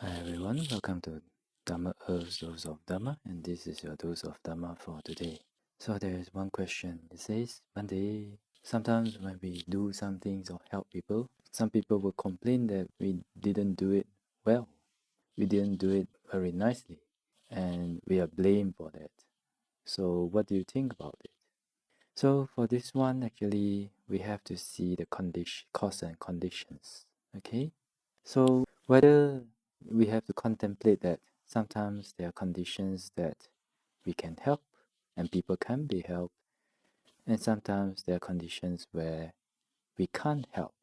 Hi everyone, welcome to Dharma Earth's Dose of Dharma, and this is your dose of Dharma for today. So there is one question. It says, Monday, sometimes when we do some things or help people, some people will complain that we didn't do it well. We didn't do it very nicely, and we are blamed for that. So what do you think about it? So for this one, actually, we have to see the cause and conditions. Okay? So whether we have to contemplate that sometimes there are conditions that we can help and people can be helped, and sometimes there are conditions where we can't help,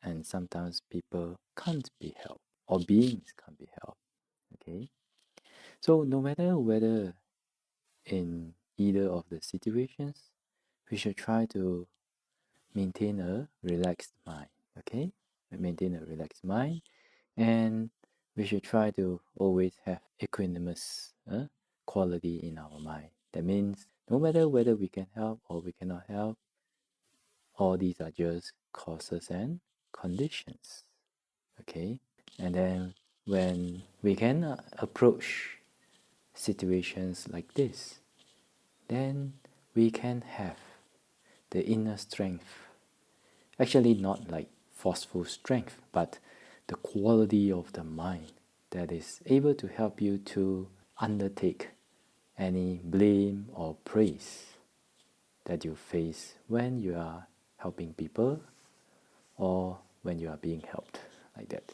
and sometimes people can't be helped or beings can't be helped. Okay, so no matter whether in either of the situations, we should try to maintain a relaxed mind. Okay, maintain a relaxed mind, and we should try to always have equanimous quality in our mind. That means no matter whether we can help or we cannot help, all these are just causes and conditions. Okay, and then when we can approach situations like this, then we can have the inner strength. Actually, not like forceful strength, but the quality of the mind that is able to help you to undertake any blame or praise that you face when you are helping people or when you are being helped, like that.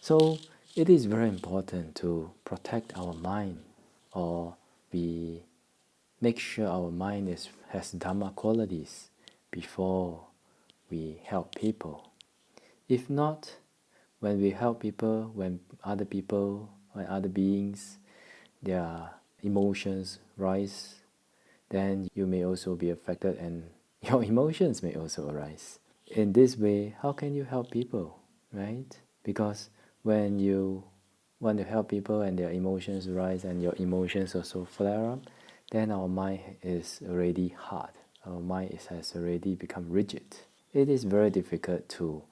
So it is very important to protect our mind, or we make sure our mind has Dhamma qualities before we help people. If not, when we help people, when other beings, their emotions rise, then you may also be affected and your emotions may also arise. In this way, how can you help people, right? Because when you want to help people and their emotions rise and your emotions also flare up, then our mind is already hard. Our mind has already become rigid. It is very difficult to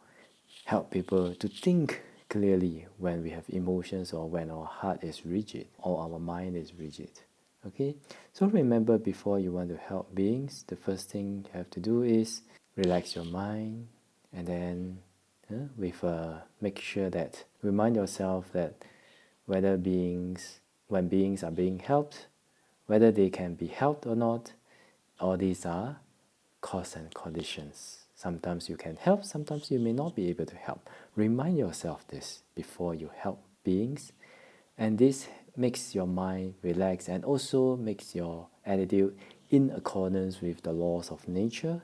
help people to think clearly when we have emotions or when our heart is rigid or our mind is rigid. Okay, so remember, before you want to help beings, the first thing you have to do is relax your mind, and then make sure that remind yourself that whether when beings are being helped, whether they can be helped or not, all these are cause and conditions. Sometimes you can help, sometimes you may not be able to help. Remind yourself this before you help beings, and this makes your mind relax and also makes your attitude in accordance with the laws of nature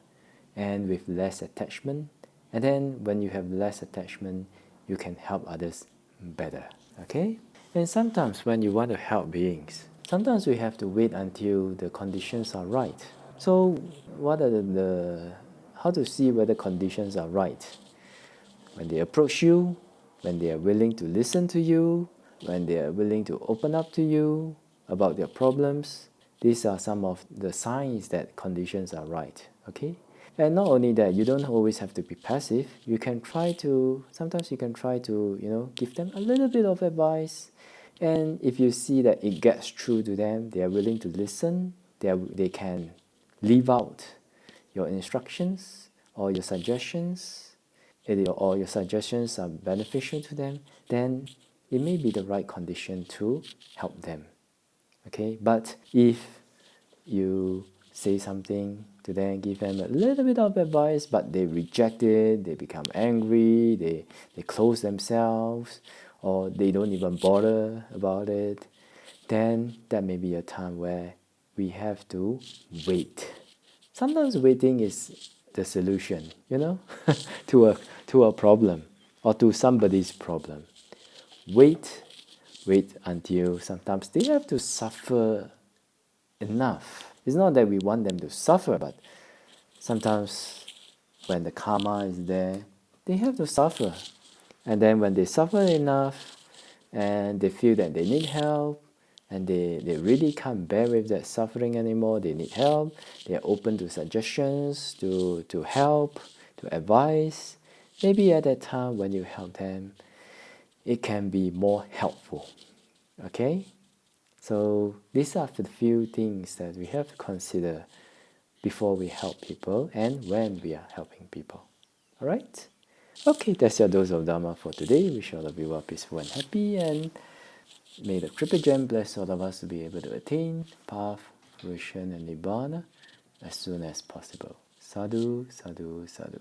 and with less attachment. And then when you have less attachment, you can help others better. Okay? And sometimes when you want to help beings, sometimes we have to wait until the conditions are right. So what are how to see whether conditions are right? When they approach you, when they are willing to listen to you, when they are willing to open up to you about their problems. These are some of the signs that conditions are right. Okay? And not only that, you don't always have to be passive. You can try to, sometimes you can try to, give them a little bit of advice. And if you see that it gets through to them, they are willing to listen, they can leave out your instructions or your suggestions, or your suggestions are beneficial to them, then it may be the right condition to help them. Okay, but if you say something to them, give them a little bit of advice, but they reject it, they become angry, they close themselves, or they don't even bother about it, then that may be a time where we have to wait. Sometimes waiting is the solution, to a problem or to somebody's problem. Wait, wait until sometimes they have to suffer enough. It's not that we want them to suffer, but sometimes when the karma is there, they have to suffer. And then when they suffer enough and they feel that they need help and they really can't bear with that suffering anymore, they need help, they're open to suggestions, to help, to advice. Maybe at that time when you help them, it can be more helpful. Okay? So these are the few things that we have to consider before we help people and when we are helping people. Alright? Okay, that's your dose of Dharma for today. Wish all of you are peaceful and happy, and may the Triple Gem bless all of us to be able to attain path, fruition, and Nibbana as soon as possible. Sadhu, sadhu, sadhu.